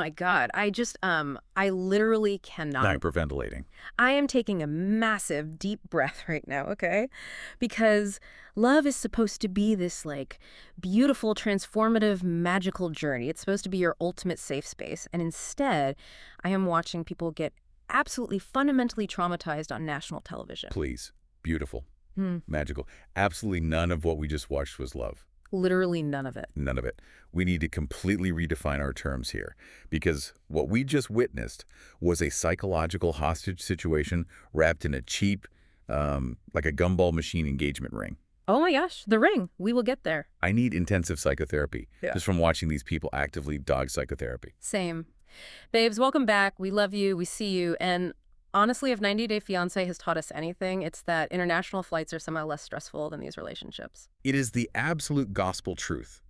my God. I literally Now cannot. hyperventilating. I am taking a massive deep breath right now, okay? Because love is supposed to be this like beautiful, transformative, magical journey. It's supposed to be your ultimate safe space. And instead, I am watching people get absolutely fundamentally traumatized on national television. Please. Beautiful. Hmm. Magical. Absolutely none of what we just watched was love. Literally none of it. None of it. We need to completely redefine our terms here, because what we just witnessed was a psychological hostage situation wrapped in a cheap, like a gumball machine engagement ring. Oh my gosh, The Ring. We will get there. I need intensive psychotherapy Yeah. just from watching these people actively dog psychotherapy. Same. Babes, welcome back. We love you. We see you. And honestly, if 90 Day Fiance has taught us anything, it's that international flights are somehow less stressful than these relationships. It is the absolute gospel truth.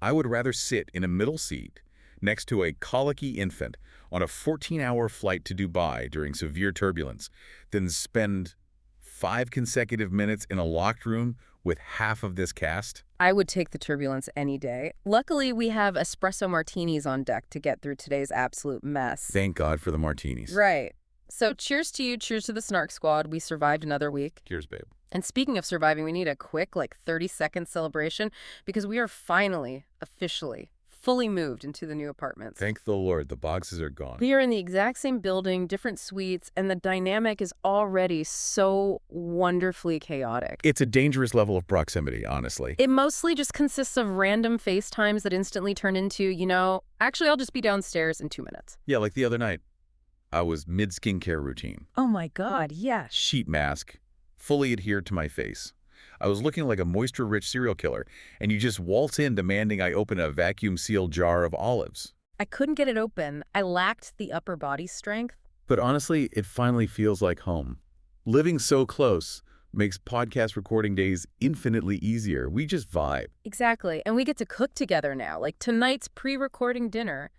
I would rather sit in a middle seat next to a colicky infant on a 14-hour flight to Dubai during severe turbulence than spend 5 consecutive minutes in a locked room with half of this cast. I would take the turbulence any day. Luckily, we have espresso martinis on deck to get through today's absolute mess. Thank God for the martinis. Right. So cheers to you. Cheers to the Snark Squad. We survived another week. Cheers, babe. And speaking of surviving, we need a quick, 30-second celebration because we are finally, officially, fully moved into the new apartments. Thank the Lord, the boxes are gone. We are in the exact same building, different suites, and the dynamic is already so wonderfully chaotic. It's a dangerous level of proximity, honestly. It mostly just consists of random FaceTimes that instantly turn into, actually, I'll just be downstairs in 2 minutes. Yeah, like the other night. I was mid-skincare routine. Oh my God, yes. Sheet mask, fully adhered to my face. I was looking like a moisture-rich serial killer, and you just waltz in demanding I open a vacuum-sealed jar of olives. I couldn't get it open. I lacked the upper body strength. But honestly, it finally feels like home. Living so close makes podcast recording days infinitely easier. We just vibe. Exactly. And we get to cook together now, like tonight's pre-recording dinner.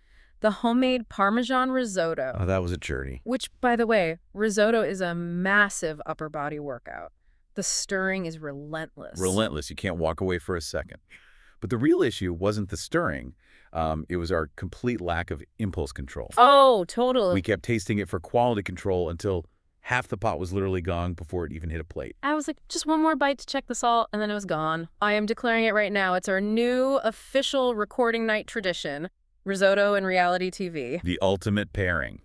The homemade Parmesan risotto. Oh, that was a journey. Which, by the way, risotto is a massive upper body workout. The stirring is relentless. Relentless. You can't walk away for a second. But the real issue wasn't the stirring. It was our complete lack of impulse control. Oh, totally. We kept tasting it for quality control until half the pot was literally gone before it even hit a plate. I was like, just one more bite to check the salt, and then it was gone. I am declaring it right now. It's our new official recording night tradition. Risotto and reality TV. The ultimate pairing.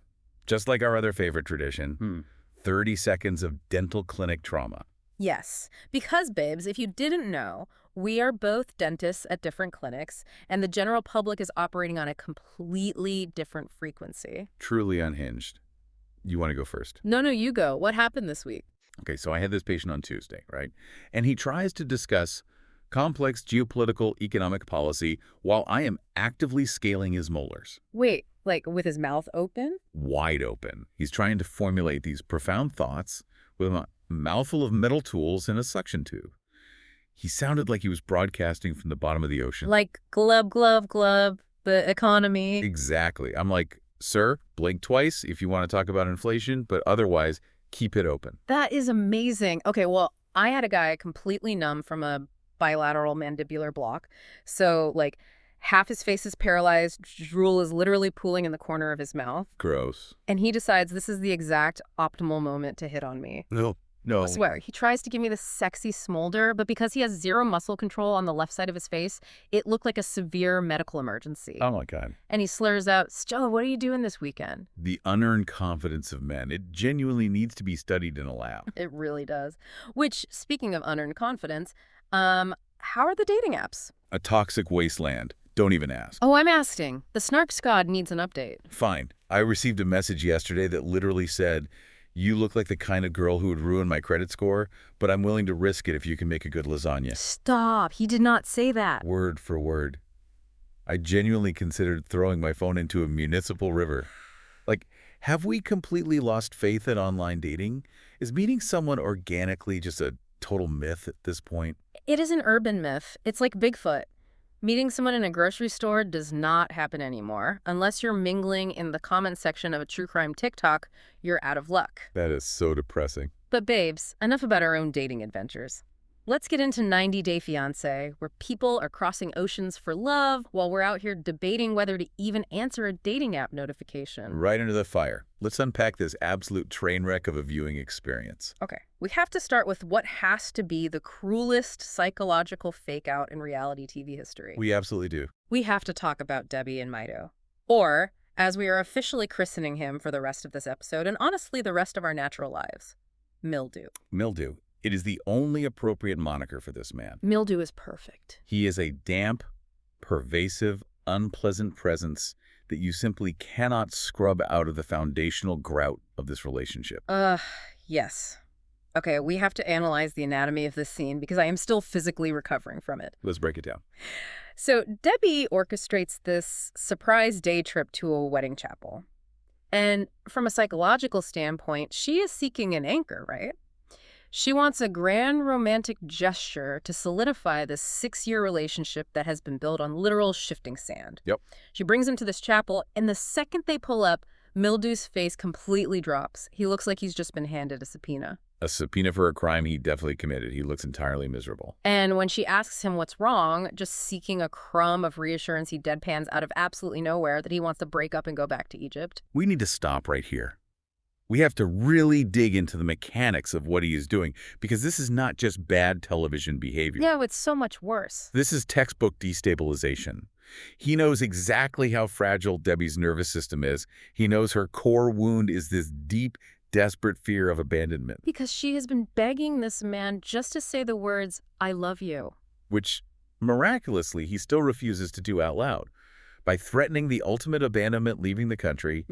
Just like our other favorite tradition, 30 seconds of dental clinic trauma. Yes, because, babes, if you didn't know, we are both dentists at different clinics, and the general public is operating on a completely different frequency. Truly unhinged. You want to go first? No, you go. What happened this week? Okay, so I had this patient on Tuesday, right? And he tries to discuss complex geopolitical economic policy while I am actively scaling his molars. Wait, like with his mouth open? Wide open. He's trying to formulate these profound thoughts with a mouthful of metal tools and a suction tube. He sounded like he was broadcasting from the bottom of the ocean. Like glub, glub, glub, the economy. Exactly. I'm like, sir, blink twice if you want to talk about inflation, but otherwise, keep it open. That is amazing. Okay, well, I had a guy completely numb from a bilateral mandibular block. So, half his face is paralyzed, drool is literally pooling in the corner of his mouth. Gross. And he decides this is the exact optimal moment to hit on me. No. I swear, he tries to give me this sexy smolder, but because he has zero muscle control on the left side of his face, it looked like a severe medical emergency. Oh, my God. And he slurs out, Stella, what are you doing this weekend? The unearned confidence of men. It genuinely needs to be studied in a lab. It really does. Which, speaking of unearned confidence, how are the dating apps? A toxic wasteland. Don't even ask. Oh, I'm asking. The Snark Squad needs an update. Fine. I received a message yesterday that literally said, you look like the kind of girl who would ruin my credit score, but I'm willing to risk it if you can make a good lasagna. Stop. He did not say that. Word for word. I genuinely considered throwing my phone into a municipal river. Like, have we completely lost faith in online dating? Is meeting someone organically just a total myth at this point? It is an urban myth. It's like Bigfoot. Meeting someone in a grocery store does not happen anymore. Unless you're mingling in the comment section of a true crime TikTok, you're out of luck. That is so depressing. But babes, enough about our own dating adventures. Let's get into 90 Day Fiance, where people are crossing oceans for love while we're out here debating whether to even answer a dating app notification. Right into the fire. Let's unpack this absolute train wreck of a viewing experience. Okay, we have to start with what has to be the cruelest psychological fake-out in reality TV history. We absolutely do. We have to talk about Debby and Mido. Or, as we are officially christening him for the rest of this episode, and honestly the rest of our natural lives, Mildew. Mildew. It is the only appropriate moniker for this man. Mildew is perfect. He is a damp, pervasive, unpleasant presence that you simply cannot scrub out of the foundational grout of this relationship. Yes. Okay, we have to analyze the anatomy of this scene because I am still physically recovering from it. Let's break it down. So Debby orchestrates this surprise day trip to a wedding chapel. And from a psychological standpoint, she is seeking an anchor, right? She wants a grand romantic gesture to solidify this 6-year relationship that has been built on literal shifting sand. Yep. She brings him to this chapel, and the second they pull up, Mildew's face completely drops. He looks like he's just been handed a subpoena. A subpoena for a crime he definitely committed. He looks entirely miserable. And when she asks him what's wrong, just seeking a crumb of reassurance, he deadpans out of absolutely nowhere that he wants to break up and go back to Egypt. We need to stop right here. We have to really dig into the mechanics of what he is doing, because this is not just bad television behavior. No, it's so much worse. This is textbook destabilization. He knows exactly how fragile Debby's nervous system is. He knows her core wound is this deep, desperate fear of abandonment. Because she has been begging this man just to say the words, "I love you." Which, miraculously, he still refuses to do out loud. By threatening the ultimate abandonment leaving the country,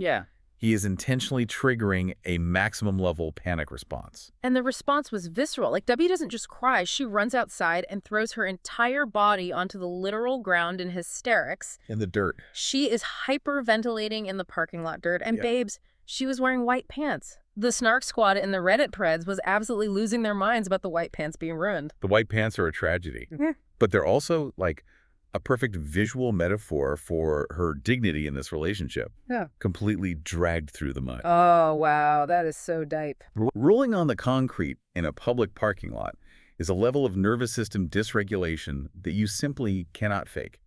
he is intentionally triggering a maximum level panic response. And the response was visceral. Like, Debby doesn't just cry. She runs outside and throws her entire body onto the literal ground in hysterics. In the dirt. She is hyperventilating in the parking lot dirt. And babes, she was wearing white pants. The Snark Squad in the Reddit preds was absolutely losing their minds about the white pants being ruined. The white pants are a tragedy. But they're also, like, a perfect visual metaphor for her dignity in this relationship. Completely dragged through the mud. Oh, wow. That is so deep. Rolling on the concrete in a public parking lot is a level of nervous system dysregulation that you simply cannot fake.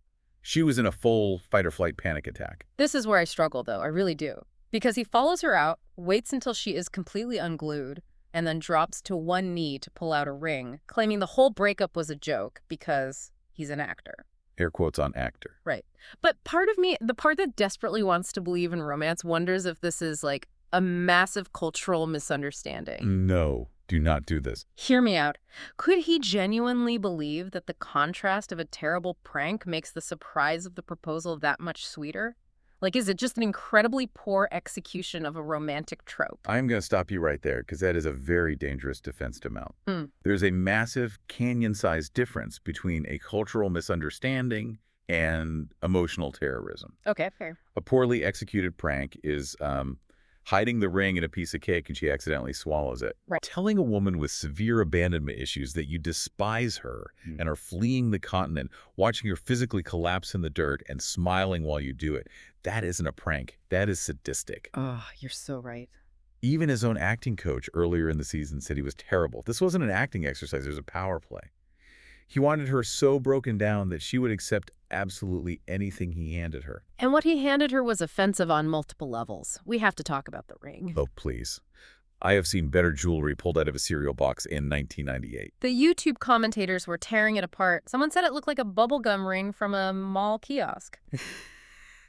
She was in a full fight-or-flight panic attack. This is where I struggle, though. I really do. Because he follows her out, waits until she is completely unglued, and then drops to one knee to pull out a ring, claiming the whole breakup was a joke because he's an actor. Air quotes on actor. Right. But part of me, the part that desperately wants to believe in romance, wonders if this is like a massive cultural misunderstanding. No, do not do this. Hear me out. Could he genuinely believe that the contrast of a terrible prank makes the surprise of the proposal that much sweeter? Like, is it just an incredibly poor execution of a romantic trope? I'm going to stop you right there, because that is a very dangerous defense to mount. There's a massive canyon-sized difference between a cultural misunderstanding and emotional terrorism. Okay, fair. A poorly executed prank is hiding the ring in a piece of cake and she accidentally swallows it. Right. Telling a woman with severe abandonment issues that you despise her and are fleeing the continent, watching her physically collapse in the dirt and smiling while you do it, that isn't a prank. That is sadistic. Oh, you're so right. Even his own acting coach earlier in the season said he was terrible. This wasn't an acting exercise. It was a power play. He wanted her so broken down that she would accept absolutely anything he handed her. And what he handed her was offensive on multiple levels. We have to talk about the ring. Oh, please. I have seen better jewelry pulled out of a cereal box in 1998. The YouTube commentators were tearing it apart. Someone said it looked like a bubblegum ring from a mall kiosk.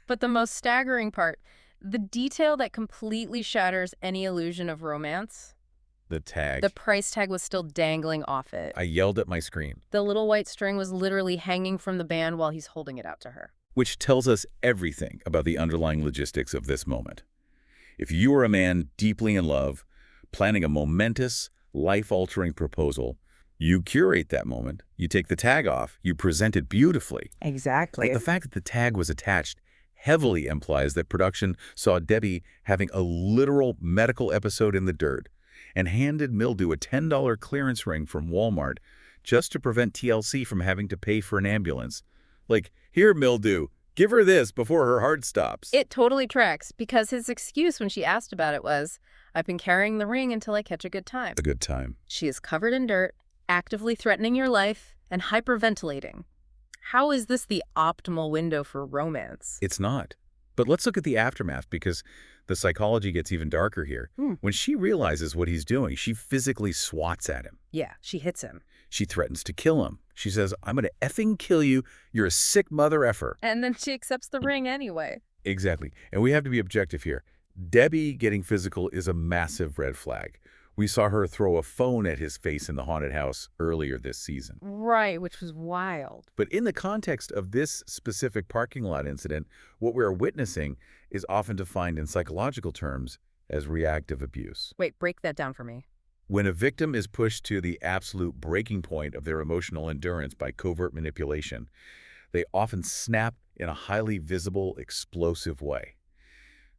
But the most staggering part, the detail that completely shatters any illusion of romance. The tag. The price tag was still dangling off it. I yelled at my screen. The little white string was literally hanging from the band while he's holding it out to her. Which tells us everything about the underlying logistics of this moment. If you are a man deeply in love, planning a momentous, life-altering proposal, you curate that moment, you take the tag off, you present it beautifully. Exactly. But the fact that the tag was attached heavily implies that production saw Debby having a literal medical episode in the dirt and handed Mildew a $10 clearance ring from Walmart just to prevent TLC from having to pay for an ambulance. Like, here, Mildew, give her this before her heart stops. It totally tracks, because his excuse when she asked about it was, "I've been carrying the ring until I catch a good time." A good time. She is covered in dirt, actively threatening your life, and hyperventilating. How is this the optimal window for romance? It's not. But let's look at the aftermath because the psychology gets even darker here. When she realizes what he's doing, she physically swats at him. Yeah, she hits him. She threatens to kill him. She says, "I'm going to effing kill you. You're a sick mother effer." And then she accepts the ring anyway. Exactly. And we have to be objective here. Debby getting physical is a massive red flag. We saw her throw a phone at his face in the haunted house earlier this season. Right, which was wild. But in the context of this specific parking lot incident, what we're witnessing is often defined in psychological terms as reactive abuse. Wait, break that down for me. When a victim is pushed to the absolute breaking point of their emotional endurance by covert manipulation, they often snap in a highly visible, explosive way.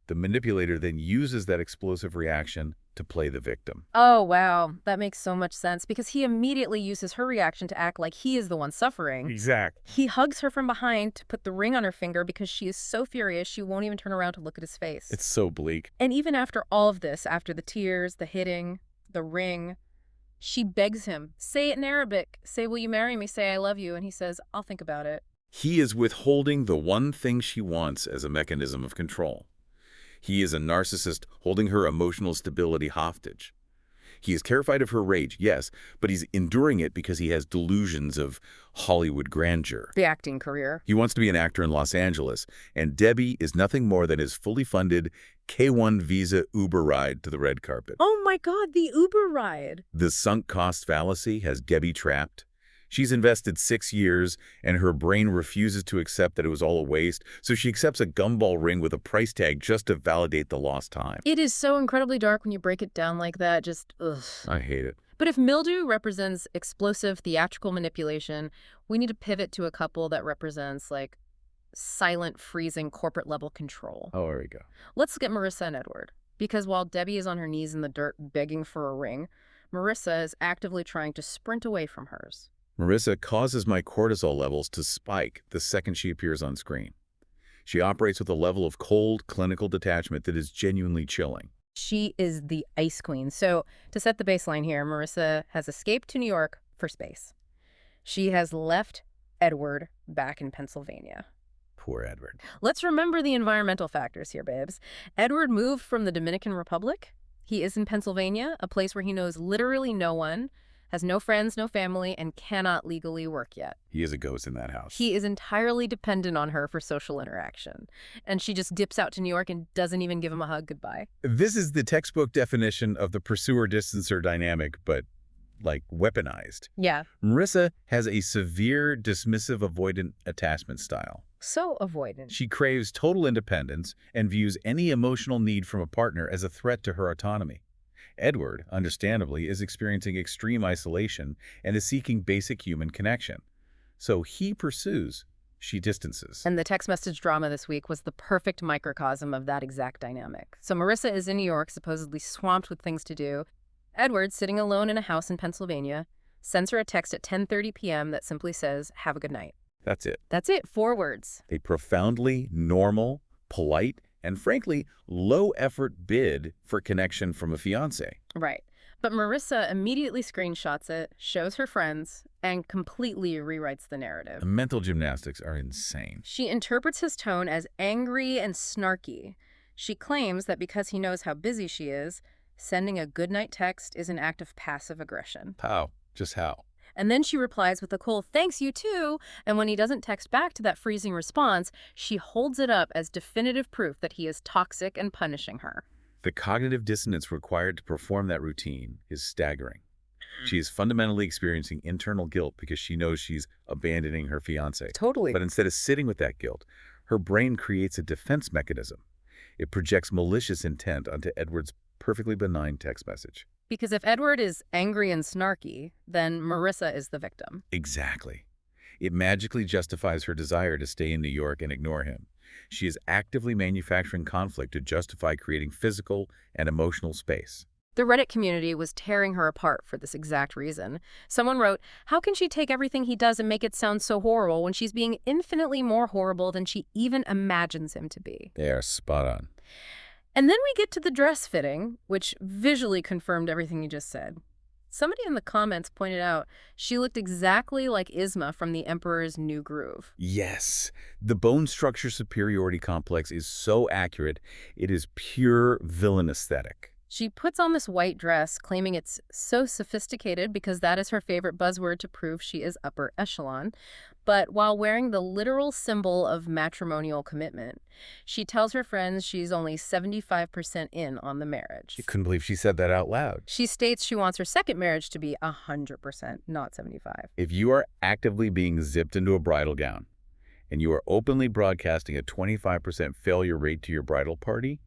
The manipulator then uses that explosive reaction to play the victim. Oh, wow. That makes so much sense because he immediately uses her reaction to act like he is the one suffering. Exactly. He hugs her from behind to put the ring on her finger because she is so furious she won't even turn around to look at his face. It's so bleak. And even after all of this, after the tears, the hitting, the ring, she begs him, say it in Arabic. Say, will you marry me? Say, I love you. And he says, I'll think about it. He is withholding the one thing she wants as a mechanism of control. He is a narcissist holding her emotional stability hostage. He is terrified of her rage, yes, but he's enduring it because he has delusions of Hollywood grandeur. The acting career. He wants to be an actor in Los Angeles, and Debby is nothing more than his fully funded K-1 visa Uber ride to the red carpet. Oh my God, the Uber ride. The sunk cost fallacy has Debby trapped. She's invested 6 years, and her brain refuses to accept that it was all a waste, so she accepts a gumball ring with a price tag just to validate the lost time. It is so incredibly dark when you break it down like that, just ugh. I hate it. But if mildew represents explosive theatrical manipulation, we need to pivot to a couple that represents, like, silent, freezing, corporate-level control. Oh, there we go. Let's look at Marissa and Edward. Because while Debby is on her knees in the dirt begging for a ring, Marissa is actively trying to sprint away from hers. Marissa causes my cortisol levels to spike the second she appears on screen. She operates with a level of cold, clinical detachment that is genuinely chilling. She is the ice queen. So to set the baseline here, Marissa has escaped to New York for space. She has left Edward back in Pennsylvania. Poor Edward. Let's remember the environmental factors here, babes. Edward moved from the Dominican Republic. He is in Pennsylvania, a place where he knows literally no one, has no friends, no family, and cannot legally work yet. He is a ghost in that house. He is entirely dependent on her for social interaction. And she just dips out to New York and doesn't even give him a hug goodbye. This is the textbook definition of the pursuer-distancer dynamic, but, like, weaponized. Yeah. Marissa has a severe dismissive avoidant attachment style. So avoidant. She craves total independence and views any emotional need from a partner as a threat to her autonomy. Edward, understandably, is experiencing extreme isolation and is seeking basic human connection. So he pursues, she distances. And the text message drama this week was the perfect microcosm of that exact dynamic. So Marissa is in New York, supposedly swamped with things to do. Edward, sitting alone in a house in Pennsylvania, sends her a text at 10:30 p.m. that simply says, have a good night. That's it. That's it. 4 words. A profoundly normal, polite, and frankly, low-effort bid for connection from a fiancé. Right. But Marissa immediately screenshots it, shows her friends, and completely rewrites the narrative. The mental gymnastics are insane. She interprets his tone as angry and snarky. She claims that because he knows how busy she is, sending a goodnight text is an act of passive aggression. How? Just how? And then she replies with a cool, thanks, you too. And when he doesn't text back to that freezing response, she holds it up as definitive proof that he is toxic and punishing her. The cognitive dissonance required to perform that routine is staggering. She is fundamentally experiencing internal guilt because she knows she's abandoning her fiancé. Totally. But instead of sitting with that guilt, her brain creates a defense mechanism. It projects malicious intent onto Edward's perfectly benign text message. Because if Edward is angry and snarky, then Marissa is the victim. Exactly. It magically justifies her desire to stay in New York and ignore him. She is actively manufacturing conflict to justify creating physical and emotional space. The Reddit community was tearing her apart for this exact reason. Someone wrote, how can she take everything he does and make it sound so horrible when she's being infinitely more horrible than she even imagines him to be? They are spot on. And then we get to the dress fitting, which visually confirmed everything you just said. Somebody in the comments pointed out she looked exactly like Isma from The Emperor's New Groove. Yes, the bone structure superiority complex is so accurate, it is pure villain aesthetic. She puts on this white dress, claiming it's so sophisticated because that is her favorite buzzword to prove she is upper echelon. But while wearing the literal symbol of matrimonial commitment, she tells her friends she's only 75% in on the marriage. You couldn't believe she said that out loud. She states she wants her second marriage to be 100%, not 75. If you are actively being zipped into a bridal gown and you are openly broadcasting a 25% failure rate to your bridal party,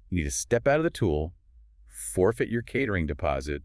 you need to step out of the tool, forfeit your catering deposit,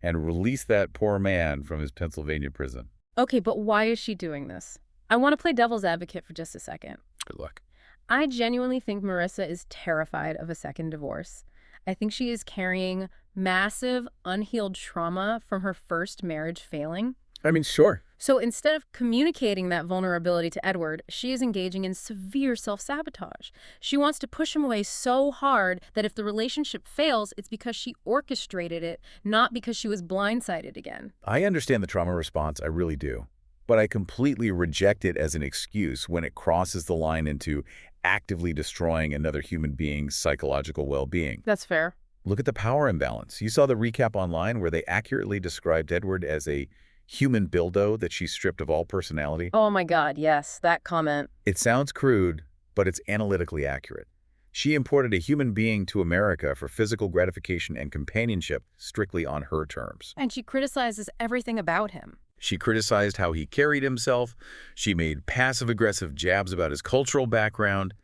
and release that poor man from his Pennsylvania prison. Okay, but why is she doing this? I want to play devil's advocate for just a second. Good luck. I genuinely think Marissa is terrified of a second divorce. I think she is carrying massive, unhealed trauma from her first marriage failing. I mean, sure. So instead of communicating that vulnerability to Edward, she is engaging in severe self-sabotage. She wants to push him away so hard that if the relationship fails, it's because she orchestrated it, not because she was blindsided again. I understand the trauma response, I really do. But I completely reject it as an excuse when it crosses the line into actively destroying another human being's psychological well-being. That's fair. Look at the power imbalance. You saw the recap online where they accurately described Edward as a human dildo that she stripped of all personality. Oh my God, yes, that comment. It sounds crude, but it's analytically accurate. She imported a human being to America for physical gratification and companionship strictly on her terms. And she criticizes everything about him. She criticized how he carried himself, she made passive-aggressive jabs about his cultural background,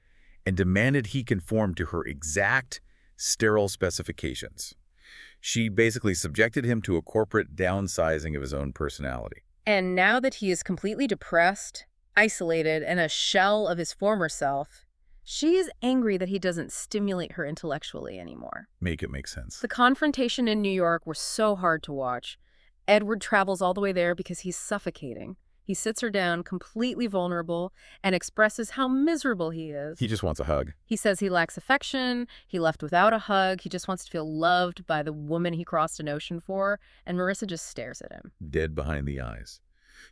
and demanded he conform to her exact, sterile specifications. She basically subjected him to a corporate downsizing of his own personality. And now that he is completely depressed, isolated, and a shell of his former self, she is angry that he doesn't stimulate her intellectually anymore. Make it make sense. The confrontation in New York was so hard to watch. Edward travels all the way there because he's suffocating. He sits her down, completely vulnerable, and expresses how miserable he is. He just wants a hug. He says he lacks affection, he left without a hug, he just wants to feel loved by the woman he crossed an ocean for, and Marissa just stares at him. Dead behind the eyes.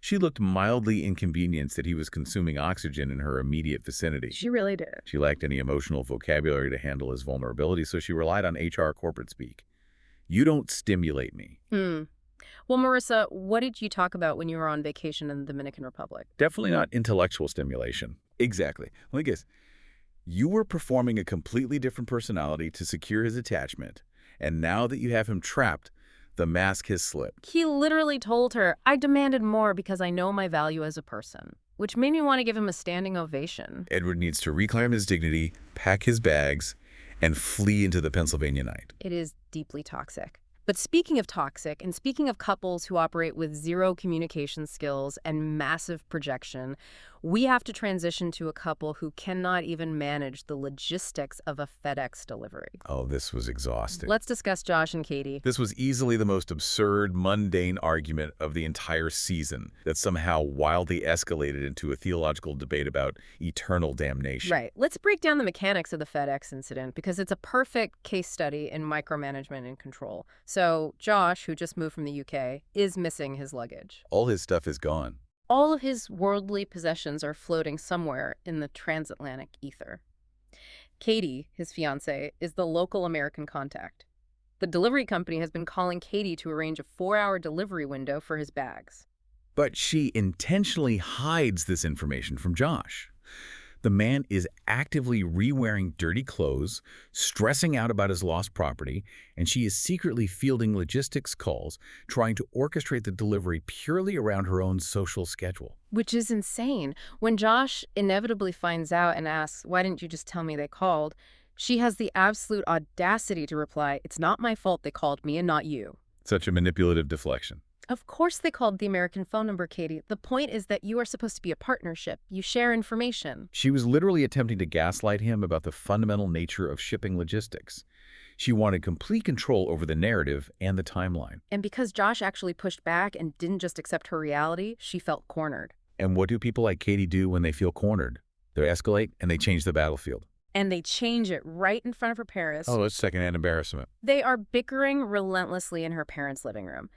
She looked mildly inconvenienced that he was consuming oxygen in her immediate vicinity. She really did. She lacked any emotional vocabulary to handle his vulnerability, so she relied on HR corporate speak. You don't stimulate me. Well, Marissa, what did you talk about when you were on vacation in the Dominican Republic? Definitely not intellectual stimulation. Exactly. Let me guess. You were performing a completely different personality to secure his attachment, and now that you have him trapped, the mask has slipped. He literally told her, I demanded more because I know my value as a person, which made me want to give him a standing ovation. Edward needs to reclaim his dignity, pack his bags, and flee into the Pennsylvania night. It is deeply toxic. But speaking of toxic, and speaking of couples who operate with zero communication skills and massive projection, we have to transition to a couple who cannot even manage the logistics of a FedEx delivery. Oh, this was exhausting. Let's discuss Josh and Catie. This was easily the most absurd, mundane argument of the entire season that somehow wildly escalated into a theological debate about eternal damnation. Right. Let's break down the mechanics of the FedEx incident because it's a perfect case study in micromanagement and control. So Josh, who just moved from the UK, is missing his luggage. All his stuff is gone. All of his worldly possessions are floating somewhere in the transatlantic ether. Catie, his fiance, is the local American contact. The delivery company has been calling Catie to arrange a 4-hour delivery window for his bags. But she intentionally hides this information from Josh. The man is actively re-wearing dirty clothes, stressing out about his lost property, and she is secretly fielding logistics calls, trying to orchestrate the delivery purely around her own social schedule. Which is insane. When Josh inevitably finds out and asks, why didn't you just tell me they called, she has the absolute audacity to reply, it's not my fault they called me and not you. Such a manipulative deflection. Of course they called the American phone number, Catie. The point is that you are supposed to be a partnership. You share information. She was literally attempting to gaslight him about the fundamental nature of shipping logistics. She wanted complete control over the narrative and the timeline. And because Josh actually pushed back and didn't just accept her reality, she felt cornered. And what do people like Catie do when they feel cornered? They escalate and they change the battlefield. and they change it right in front of her parents. Oh, it's secondhand embarrassment. They are bickering relentlessly in her parents' living room.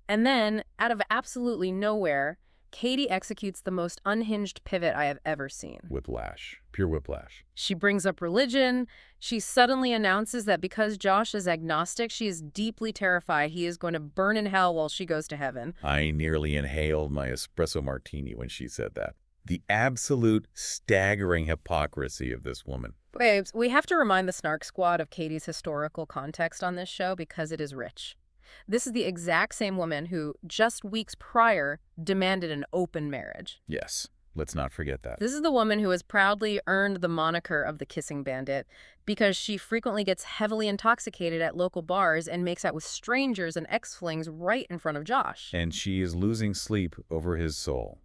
And then, out of absolutely nowhere, Catie executes the most unhinged pivot I have ever seen. Whiplash. Pure whiplash. She brings up religion. She suddenly announces that because Josh is agnostic, she is deeply terrified he is going to burn in hell while she goes to heaven. I nearly inhaled my espresso martini when she said that. The absolute staggering hypocrisy of this woman. Babes, we have to remind the Snark Squad of Catie's historical context on this show because it is rich. This is the exact same woman who, just weeks prior, demanded an open marriage. Yes, let's not forget that. This is the woman who has proudly earned the moniker of the kissing bandit because she frequently gets heavily intoxicated at local bars and makes out with strangers and ex-flings right in front of Josh. And she is losing sleep over his soul.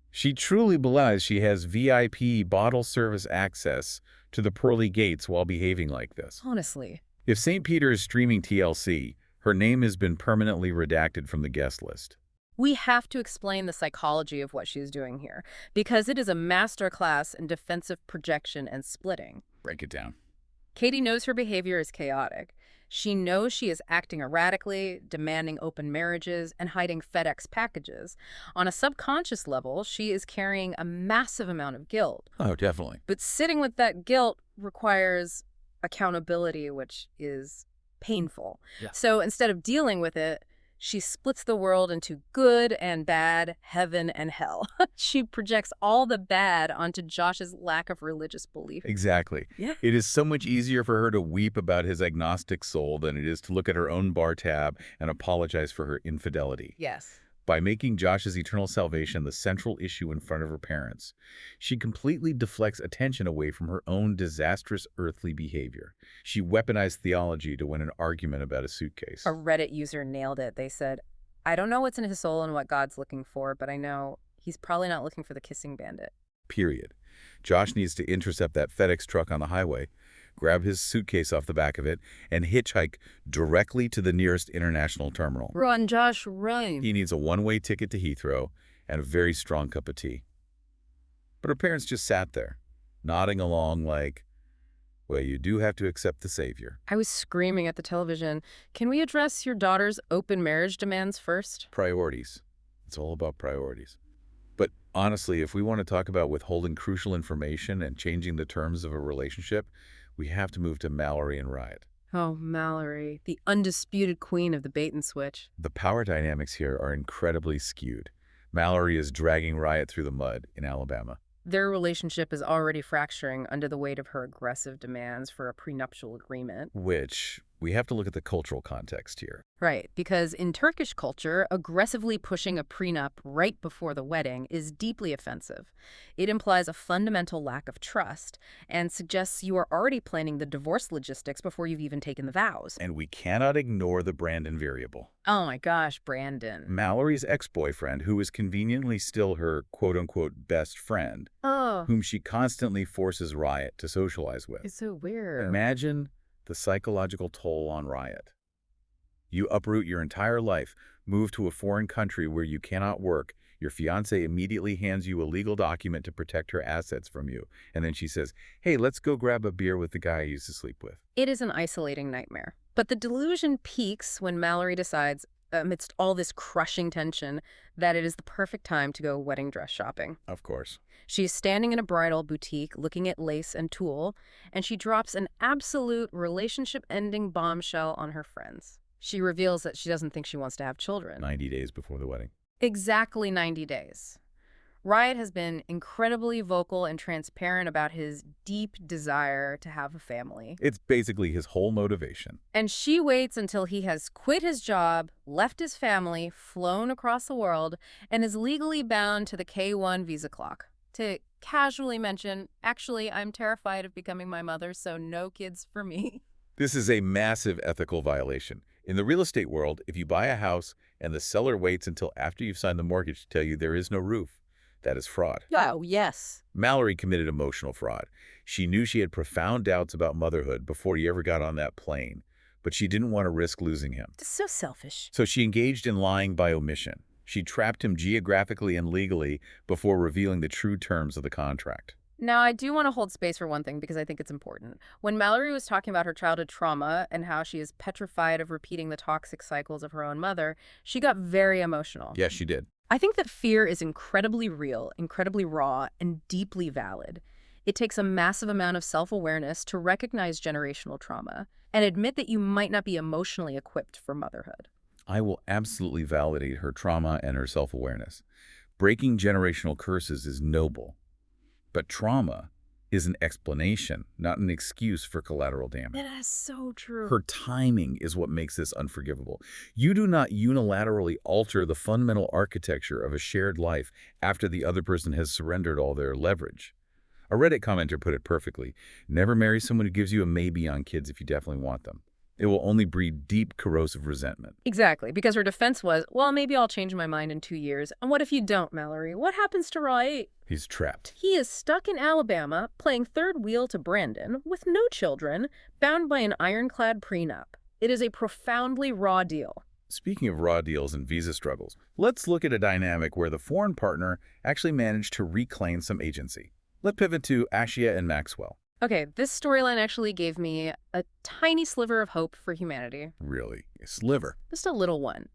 She truly believes she has VIP bottle service access to the pearly gates while behaving like this. Honestly. If St. Peter is streaming TLC, her name has been permanently redacted from the guest list. We have to explain the psychology of what she's doing here, because it is a masterclass in defensive projection and splitting. Break it down. Catie knows her behavior is chaotic. She knows she is acting erratically, demanding open marriages, and hiding FedEx packages. On a subconscious level, she is carrying a massive amount of guilt. Oh, definitely. But sitting with that guilt requires accountability, which is painful. Yeah. So instead of dealing with it, she splits the world into good and bad, heaven and hell. She projects all the bad onto Josh's lack of religious belief. Exactly. Yeah. It is so much easier for her to weep about his agnostic soul than it is to look at her own bar tab and apologize for her infidelity. Yes. By making Josh's eternal salvation the central issue in front of her parents, she completely deflects attention away from her own disastrous earthly behavior. She weaponized theology to win an argument about a suitcase. A Reddit user nailed it. They said, I don't know what's in his soul and what God's looking for, but I know he's probably not looking for the kissing bandit. Period. Josh needs to intercept that FedEx truck on the highway, grab his suitcase off the back of it, and hitchhike directly to the nearest international terminal. Run, Josh, run. He needs a one-way ticket to Heathrow and a very strong cup of tea. But her parents just sat there, nodding along like, well, you do have to accept the savior. I was screaming at the television, can we address your daughter's open marriage demands first? Priorities. It's all about priorities. But honestly, if we want to talk about withholding crucial information and changing the terms of a relationship, we have to move to Mallorie and Riot. Oh, Mallorie, the undisputed queen of the bait and switch. The power dynamics here are incredibly skewed. Mallorie is dragging Riot through the mud in Alabama. Their relationship is already fracturing under the weight of her aggressive demands for a prenuptial agreement. Which, we have to look at the cultural context here. Right, because in Turkish culture, aggressively pushing a prenup right before the wedding is deeply offensive. It implies a fundamental lack of trust and suggests you are already planning the divorce logistics before you've even taken the vows. And we cannot ignore the Brandon variable. Oh my gosh, Brandon. Mallory's ex-boyfriend, who is conveniently still her quote-unquote best friend, whom she constantly forces Riot to socialize with. It's so weird. Imagine the psychological toll on Riot. You uproot your entire life, move to a foreign country where you cannot work. Your fiance immediately hands you a legal document to protect her assets from you. And then she says, hey, let's go grab a beer with the guy I used to sleep with. It is an isolating nightmare. But the delusion peaks when Mallorie decides, amidst all this crushing tension, that it is the perfect time to go wedding dress shopping. Of course. She's standing in a bridal boutique looking at lace and tulle, and she drops an absolute relationship-ending bombshell on her friends. She reveals that she doesn't think she wants to have children. 90 days before the wedding. Exactly 90 days. Riot has been incredibly vocal and transparent about his deep desire to have a family. It's basically his whole motivation. And she waits until he has quit his job, left his family, flown across the world, and is legally bound to the K-1 visa clock to casually mention, actually, I'm terrified of becoming my mother, so no kids for me. This is a massive ethical violation. In the real estate world, if you buy a house and the seller waits until after you've signed the mortgage to tell you there is no roof, that is fraud. Oh, yes. Mallorie committed emotional fraud. She knew she had profound doubts about motherhood before he ever got on that plane, but she didn't want to risk losing him. It's so selfish. So she engaged in lying by omission. She trapped him geographically and legally before revealing the true terms of the contract. Now, I do want to hold space for one thing because I think it's important. When Mallorie was talking about her childhood trauma and how she is petrified of repeating the toxic cycles of her own mother, she got very emotional. Yes, she did. I think that fear is incredibly real, incredibly raw, and deeply valid. It takes a massive amount of self-awareness to recognize generational trauma and admit that you might not be emotionally equipped for motherhood. I will absolutely validate her trauma and her self-awareness. Breaking generational curses is noble, but trauma is an explanation, not an excuse for collateral damage. That is so true. Her timing is what makes this unforgivable. You do not unilaterally alter the fundamental architecture of a shared life after the other person has surrendered all their leverage. A Reddit commenter put it perfectly: never marry someone who gives you a maybe on kids if you definitely want them. It will only breed deep, corrosive resentment. Exactly, because her defense was, well, maybe I'll change my mind in 2 years. And what if you don't, Mallorie? What happens to Raw 8? He's trapped. He is stuck in Alabama, playing third wheel to Brandon, with no children, bound by an ironclad prenup. It is a profoundly raw deal. Speaking of raw deals and visa struggles, let's look at a dynamic where the foreign partner actually managed to reclaim some agency. Let's pivot to Ashia and Maxwell. Okay, this storyline actually gave me a tiny sliver of hope for humanity. Really? A sliver? Just a little one.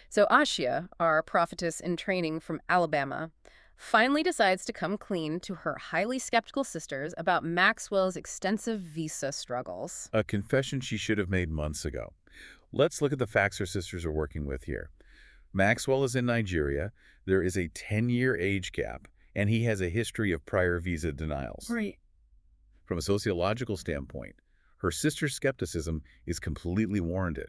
So Ashia, our prophetess in training from Alabama, finally decides to come clean to her highly skeptical sisters about Maxwell's extensive visa struggles. A confession she should have made months ago. Let's look at the facts her sisters are working with here. Maxwell is in Nigeria. There is a 10-year age gap, and he has a history of prior visa denials. Right. From a sociological standpoint, her sister's skepticism is completely warranted.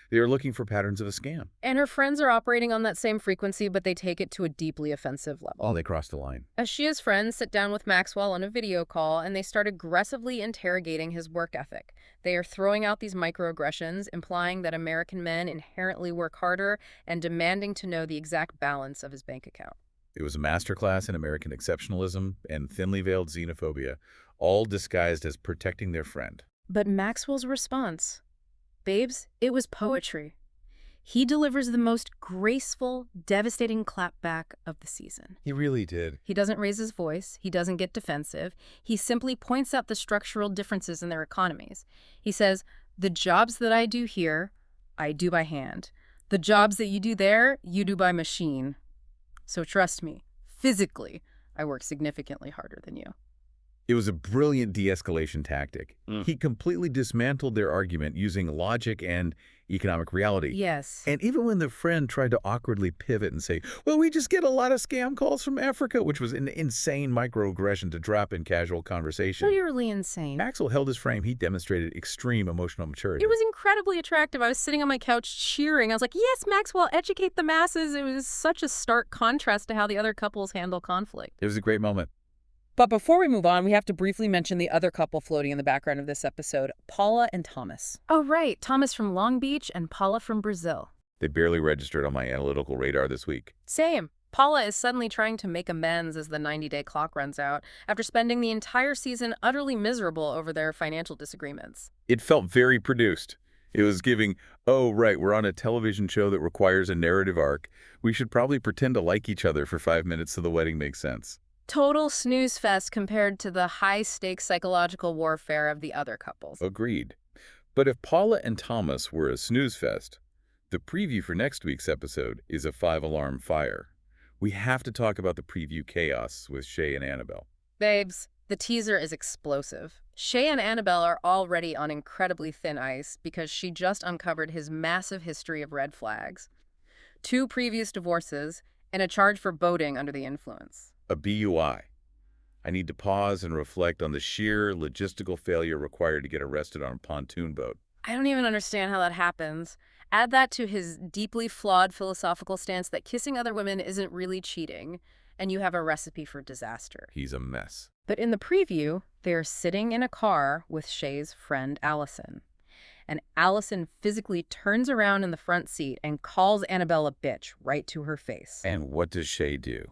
They are looking for patterns of a scam. And her friends are operating on that same frequency, but they take it to a deeply offensive level. Oh, they crossed the line. Ashia's friends sit down with Maxwell on a video call, and they start aggressively interrogating his work ethic. They are throwing out these microaggressions, implying that American men inherently work harder and demanding to know the exact balance of his bank account. It was a masterclass in American exceptionalism and thinly veiled xenophobia, all disguised as protecting their friend. But Maxwell's response, babes, it was poetry. He delivers the most graceful, devastating clapback of the season. He really did. He doesn't raise his voice. He doesn't get defensive. He simply points out the structural differences in their economies. He says, the jobs that I do here, I do by hand. The jobs that you do there, you do by machine. So trust me, physically, I work significantly harder than you. It was a brilliant de-escalation tactic. He completely dismantled their argument using logic and economic reality. Yes. And even when the friend tried to awkwardly pivot and say, well, we just get a lot of scam calls from Africa, which was an insane microaggression to drop in casual conversation. Literally insane. Maxwell held his frame. He demonstrated extreme emotional maturity. It was incredibly attractive. I was sitting on my couch cheering. I was like, yes, Maxwell, educate the masses. It was such a stark contrast to how the other couples handle conflict. It was a great moment. But before we move on, we have to briefly mention the other couple floating in the background of this episode, Paula and Thomas. Oh, right. Thomas from Long Beach and Paula from Brazil. They barely registered on my analytical radar this week. Same. Paula is suddenly trying to make amends as the 90-day clock runs out after spending the entire season utterly miserable over their financial disagreements. It felt very produced. It was giving, oh, right, we're on a television show that requires a narrative arc. We should probably pretend to like each other for 5 minutes so the wedding makes sense. Total snooze fest compared to the high-stakes psychological warfare of the other couples. Agreed. But if Paula and Thomas were a snooze fest, the preview for next week's episode is a 5-alarm fire. We have to talk about the preview chaos with Shay and Annabelle. Babes, the teaser is explosive. Shay and Annabelle are already on incredibly thin ice because she just uncovered his massive history of red flags, 2 previous divorces, and a charge for boating under the influence. A BUI. I need to pause and reflect on the sheer logistical failure required to get arrested on a pontoon boat. I don't even understand how that happens. Add that to his deeply flawed philosophical stance that kissing other women isn't really cheating, and you have a recipe for disaster. He's a mess. But in the preview, they're sitting in a car with Shay's friend Allison. And Allison physically turns around in the front seat and calls Annabelle a bitch right to her face. And what does Shay do?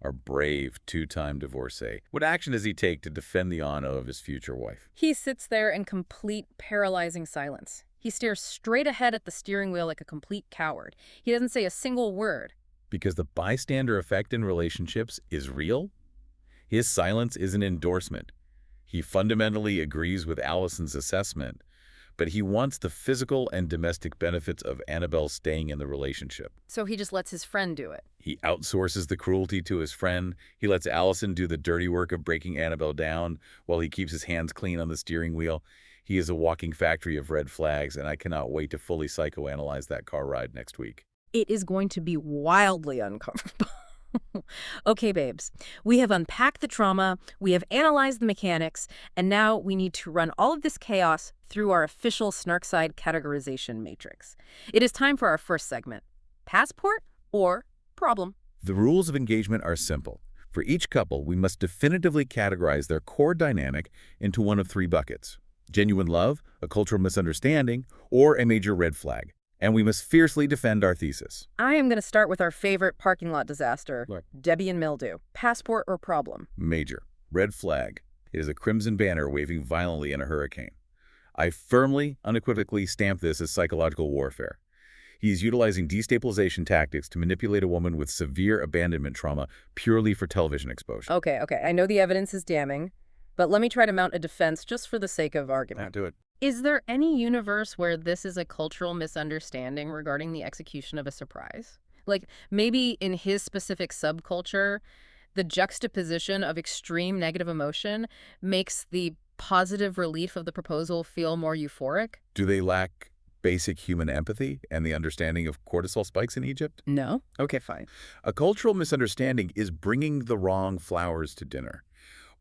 Our brave 2-time divorcee. What action does he take to defend the honor of his future wife? He sits there in complete, paralyzing silence. He stares straight ahead at the steering wheel like a complete coward. He doesn't say a single word. Because the bystander effect in relationships is real? His silence is an endorsement. He fundamentally agrees with Allison's assessment, but he wants the physical and domestic benefits of Annabelle staying in the relationship. So he just lets his friend do it. He outsources the cruelty to his friend. He lets Allison do the dirty work of breaking Annabelle down while he keeps his hands clean on the steering wheel. He is a walking factory of red flags, and I cannot wait to fully psychoanalyze that car ride next week. It is going to be wildly uncomfortable. Okay, babes, we have unpacked the trauma, we have analyzed the mechanics, and now we need to run all of this chaos through our official Snark Side categorization matrix. It is time for our first segment, passport or problem. The rules of engagement are simple. For each couple, we must definitively categorize their core dynamic into one of three buckets: genuine love, a cultural misunderstanding, or a major red flag. And we must fiercely defend our thesis. I am going to start with our favorite parking lot disaster, Right. Debby and mildew. Passport or problem? Major. Red flag. It is a crimson banner waving violently in a hurricane. I firmly, unequivocally stamp this as psychological warfare. He is utilizing destabilization tactics to manipulate a woman with severe abandonment trauma purely for television exposure. Okay. I know the evidence is damning, but let me try to mount a defense just for the sake of argument. Do it. Is there any universe where this is a cultural misunderstanding regarding the execution of a surprise? Like, maybe in his specific subculture, the juxtaposition of extreme negative emotion makes the positive relief of the proposal feel more euphoric? Do they lack basic human empathy and the understanding of cortisol spikes in Egypt? No? Okay, fine. A cultural misunderstanding is bringing the wrong flowers to dinner.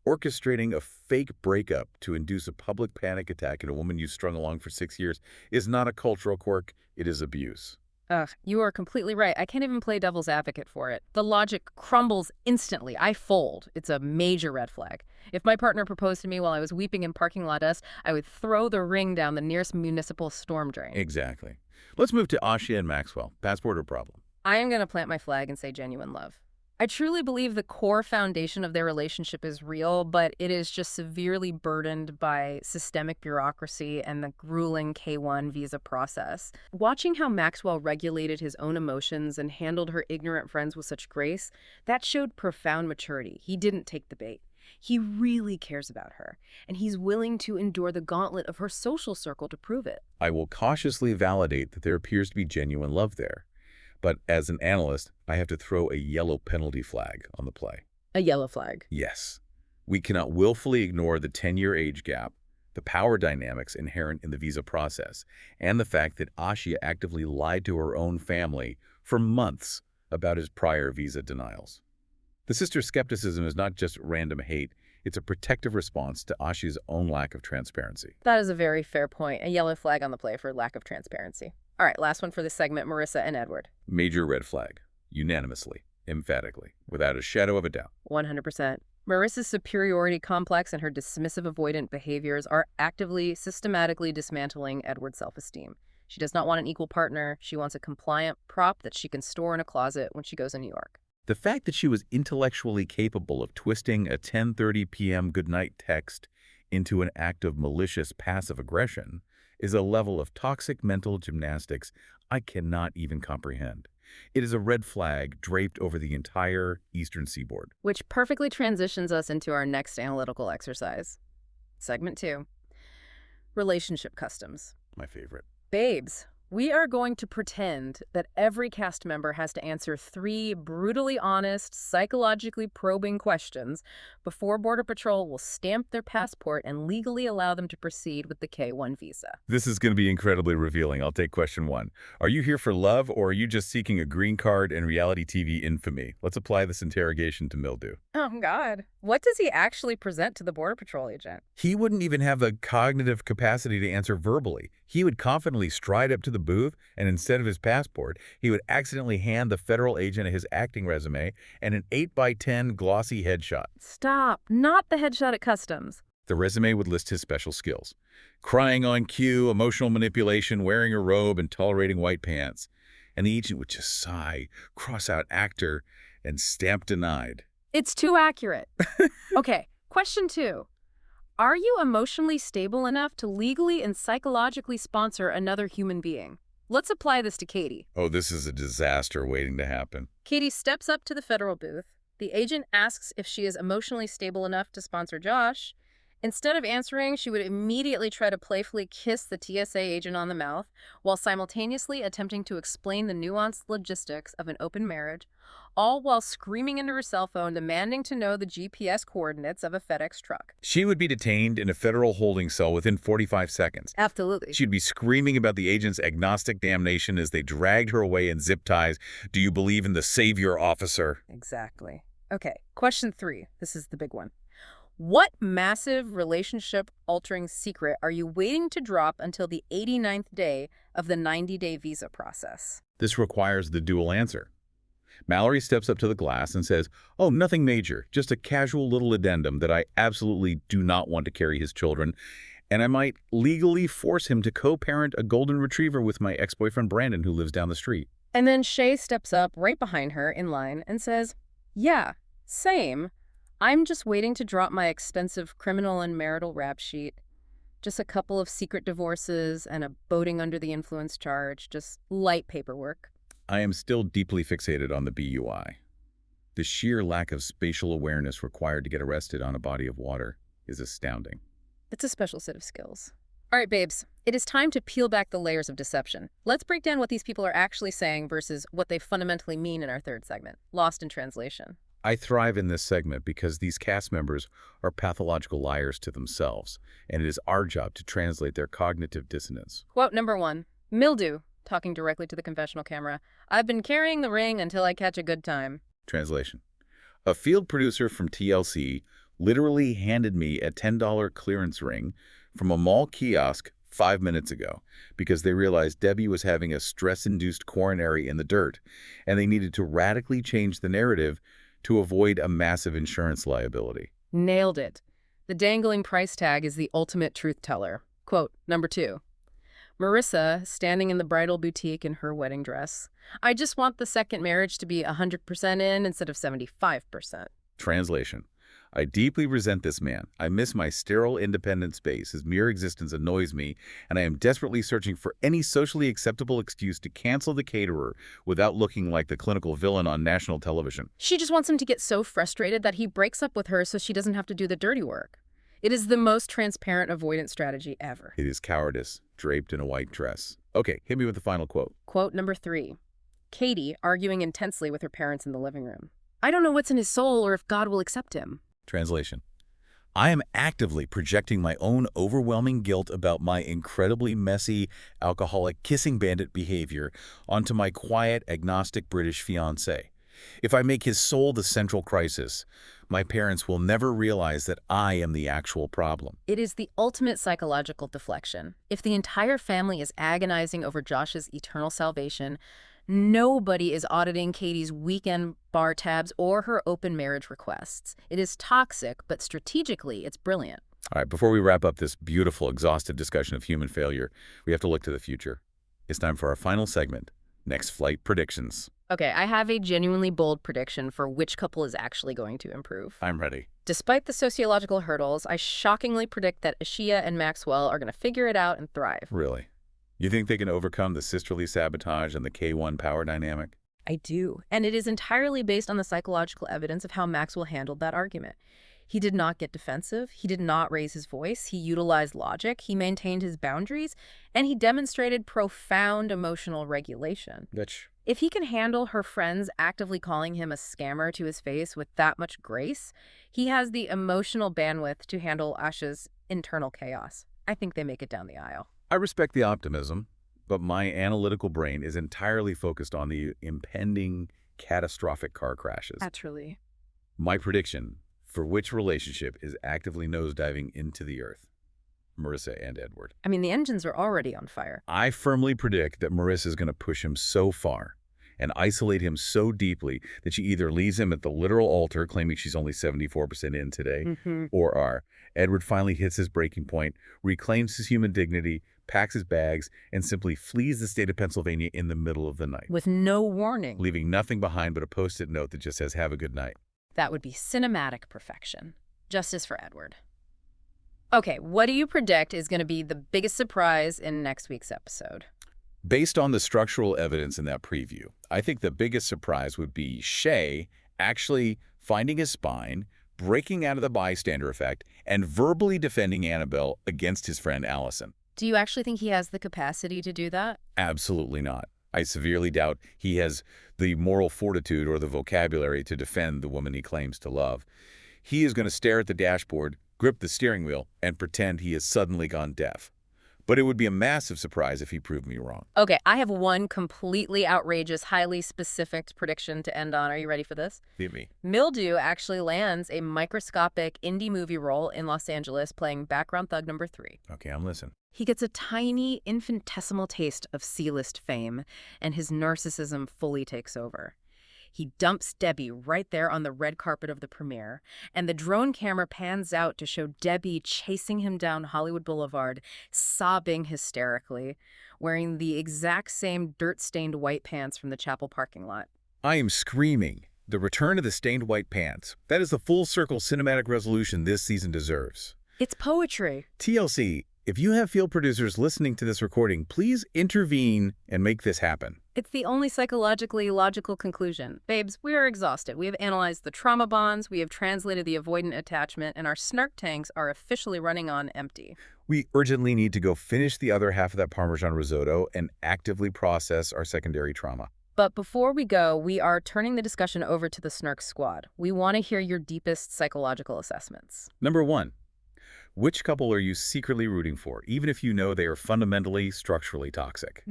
Orchestrating a fake breakup to induce a public panic attack in a woman you strung along for 6 years is not a cultural quirk, it is abuse. Ugh, you are completely right. I can't even play devil's advocate for it. The logic crumbles instantly. I fold. It's a major red flag. If my partner proposed to me while I was weeping in parking lot dust, I would throw the ring down the nearest municipal storm drain. Exactly. Let's move to Ashia and Maxwell. Passport or problem? I am going to plant my flag and say genuine love. I truly believe the core foundation of their relationship is real, but it is just severely burdened by systemic bureaucracy and the grueling K-1 visa process. Watching how Maxwell regulated his own emotions and handled her ignorant friends with such grace, that showed profound maturity. He didn't take the bait. He really cares about her, and he's willing to endure the gauntlet of her social circle to prove it. I will cautiously validate that there appears to be genuine love there. But as an analyst, I have to throw a yellow penalty flag on the play. A yellow flag. Yes. We cannot willfully ignore the 10-year age gap, the power dynamics inherent in the visa process, and the fact that Ashia actively lied to her own family for months about his prior visa denials. The sister's skepticism is not just random hate, it's a protective response to Ashia's own lack of transparency. That is a very fair point. A yellow flag on the play for lack of transparency. All right, last one for this segment, Marissa and Edward. Major red flag. Unanimously, emphatically, without a shadow of a doubt. 100%. Marissa's superiority complex and her dismissive avoidant behaviors are actively, systematically dismantling Edward's self-esteem. She does not want an equal partner. She wants a compliant prop that she can store in a closet when she goes to New York. The fact that she was intellectually capable of twisting a 10:30 p.m. goodnight text into an act of malicious passive aggression is a level of toxic mental gymnastics I cannot even comprehend. It is a red flag draped over the entire eastern seaboard. Which perfectly transitions us into our next analytical exercise. Segment 2. Relationship customs. My favorite. Babes, we are going to pretend that every cast member has to answer 3 brutally honest, psychologically probing questions before Border Patrol will stamp their passport and legally allow them to proceed with the K-1 visa. This is going to be incredibly revealing. I'll take question 1. Are you here for love, or are you just seeking a green card and reality TV infamy? Let's apply this interrogation to Mildew. Oh, God. What does he actually present to the Border Patrol agent? He wouldn't even have the cognitive capacity to answer verbally. He would confidently stride up to the booth, and instead of his passport, he would accidentally hand the federal agent his acting resume and an 8x10 glossy headshot. Stop. Not the headshot at customs. The resume would list his special skills: crying on cue, emotional manipulation, wearing a robe, and tolerating white pants. And the agent would just sigh, cross out actor, and stamp denied. It's too accurate. Okay, question 2. Are you emotionally stable enough to legally and psychologically sponsor another human being? Let's apply this to Catie. Oh, this is a disaster waiting to happen. Catie steps up to the federal booth, The agent asks if she is emotionally stable enough to sponsor Josh. Instead of answering, she would immediately try to playfully kiss the TSA agent on the mouth while simultaneously attempting to explain the nuanced logistics of an open marriage, all while screaming into her cell phone demanding to know the GPS coordinates of a FedEx truck. She would be detained in a federal holding cell within 45 seconds. Absolutely. She'd be screaming about the agent's agnostic damnation as they dragged her away in zip ties. Do you believe in the savior, officer? Exactly. Okay, question 3. This is the big one. What massive relationship-altering secret are you waiting to drop until the 89th day of the 90-day visa process? This requires the dual answer. Mallorie steps up to the glass and says, "Oh, nothing major, just a casual little addendum that I absolutely do not want to carry his children, and I might legally force him to co-parent a golden retriever with my ex-boyfriend Brandon who lives down the street." And then Shay steps up right behind her in line and says, "Yeah, same. I'm just waiting to drop my expensive criminal and marital rap sheet. Just a couple of secret divorces and a boating under the influence charge, just light paperwork." I am still deeply fixated on the BUI. The sheer lack of spatial awareness required to get arrested on a body of water is astounding. It's a special set of skills. All right, babes, it is time to peel back the layers of deception. Let's break down what these people are actually saying versus what they fundamentally mean in our third segment, Lost in Translation. I thrive in this segment because these cast members are pathological liars to themselves, and it is our job to translate their cognitive dissonance. Quote number 1, Mildew, talking directly to the confessional camera. "I've been carrying the ring until I catch a good time." Translation. A field producer from TLC literally handed me a $10 clearance ring from a mall kiosk 5 minutes ago because they realized Debby was having a stress-induced coronary in the dirt, and they needed to radically change the narrative to avoid a massive insurance liability. Nailed it. The dangling price tag is the ultimate truth teller. Quote number 2. Marissa, standing in the bridal boutique in her wedding dress. "I just want the second marriage to be 100% in instead of 75%. Translation. I deeply resent this man. I miss my sterile, independent space. His mere existence annoys me, and I am desperately searching for any socially acceptable excuse to cancel the caterer without looking like the clinical villain on national television. She just wants him to get so frustrated that he breaks up with her so she doesn't have to do the dirty work. It is the most transparent avoidance strategy ever. It is cowardice, draped in a white dress. Okay, hit me with the final quote. Quote number 3. Catie, arguing intensely with her parents in the living room. "I don't know what's in his soul or if God will accept him." Translation. I am actively projecting my own overwhelming guilt about my incredibly messy, alcoholic kissing bandit behavior onto my quiet, agnostic British fiancé. If I make his soul the central crisis, my parents will never realize that I am the actual problem. It is the ultimate psychological deflection. If the entire family is agonizing over Josh's eternal salvation, nobody is auditing Catie's weekend bar tabs or her open marriage requests. It is toxic, but strategically, it's brilliant. All right, before we wrap up this beautiful, exhaustive discussion of human failure, we have to look to the future. It's time for our final segment, Next Flight Predictions. Okay, I have a genuinely bold prediction for which couple is actually going to improve. I'm ready. Despite the sociological hurdles, I shockingly predict that Ashia and Maxwell are going to figure it out and thrive. Really? You think they can overcome the sisterly sabotage and the K1 power dynamic? I do. And it is entirely based on the psychological evidence of how Maxwell handled that argument. He did not get defensive. He did not raise his voice. He utilized logic. He maintained his boundaries. And he demonstrated profound emotional regulation. If he can handle her friends actively calling him a scammer to his face with that much grace, he has the emotional bandwidth to handle Asha's internal chaos. I think they make it down the aisle. I respect the optimism, but my analytical brain is entirely focused on the impending catastrophic car crashes. Naturally. My prediction for which relationship is actively nosediving into the earth: Marissa and Edward. I mean, the engines are already on fire. I firmly predict that Marissa is going to push him so far and isolate him so deeply that she either leaves him at the literal altar, claiming she's only 74% in today, or R, Edward finally hits his breaking point, reclaims his human dignity, packs his bags, and simply flees the state of Pennsylvania in the middle of the night. With no warning. Leaving nothing behind but a post-it note that just says, "Have a good night." That would be cinematic perfection. Justice for Edward. Okay, what do you predict is going to be the biggest surprise in next week's episode? Based on the structural evidence in that preview, I think the biggest surprise would be Shay actually finding his spine, breaking out of the bystander effect, and verbally defending Annabelle against his friend Allison. Do you actually think he has the capacity to do that? Absolutely not. I severely doubt he has the moral fortitude or the vocabulary to defend the woman he claims to love. He is going to stare at the dashboard, grip the steering wheel, and pretend he has suddenly gone deaf. But it would be a massive surprise if he proved me wrong. Okay, I have one completely outrageous, highly specific prediction to end on. Are you ready for this? Leave me. Mildew actually lands a microscopic indie movie role in Los Angeles playing background thug number 3. Okay, I'm listening. He gets a tiny, infinitesimal taste of C-list fame, and his narcissism fully takes over. He dumps Debby right there on the red carpet of the premiere, and the drone camera pans out to show Debby chasing him down Hollywood Boulevard, sobbing hysterically, wearing the exact same dirt-stained white pants from the chapel parking lot. I am screaming. The return of the stained white pants. That is the full-circle cinematic resolution this season deserves. It's poetry. TLC, if you have field producers listening to this recording, please intervene and make this happen. It's the only psychologically logical conclusion. Babes, we are exhausted. We have analyzed the trauma bonds, we have translated the avoidant attachment, and our snark tanks are officially running on empty. We urgently need to go finish the other half of that Parmesan risotto and actively process our secondary trauma. But before we go, we are turning the discussion over to the Snark Squad. We want to hear your deepest psychological assessments. Number 1. Which couple are you secretly rooting for, even if you know they are fundamentally, structurally toxic?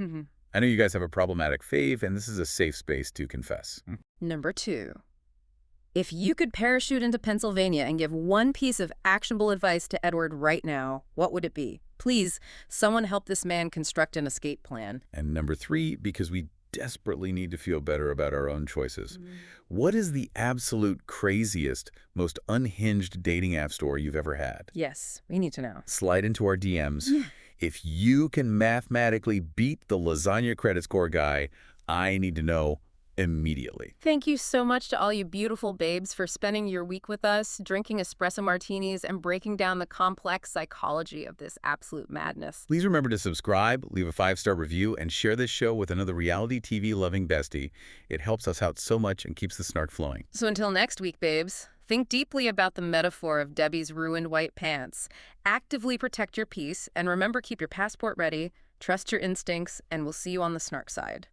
I know you guys have a problematic fave, and this is a safe space to confess. Number 2. If you could parachute into Pennsylvania and give one piece of actionable advice to Edward right now, what would it be? Please, someone help this man construct an escape plan. And number 3, because we desperately need to feel better about our own choices. What is the absolute craziest, most unhinged dating app story you've ever had? Yes, we need to know. Slide into our DMs. If you can mathematically beat the lasagna credit score guy, I need to know immediately. Thank you so much to all you beautiful babes for spending your week with us, drinking espresso martinis, and breaking down the complex psychology of this absolute madness. Please remember to subscribe, leave a 5-star review, and share this show with another reality TV-loving bestie. It helps us out so much and keeps the snark flowing. So until next week, babes, think deeply about the metaphor of Debby's ruined white pants. Actively protect your peace, and remember, keep your passport ready, trust your instincts, and we'll see you on the snark side.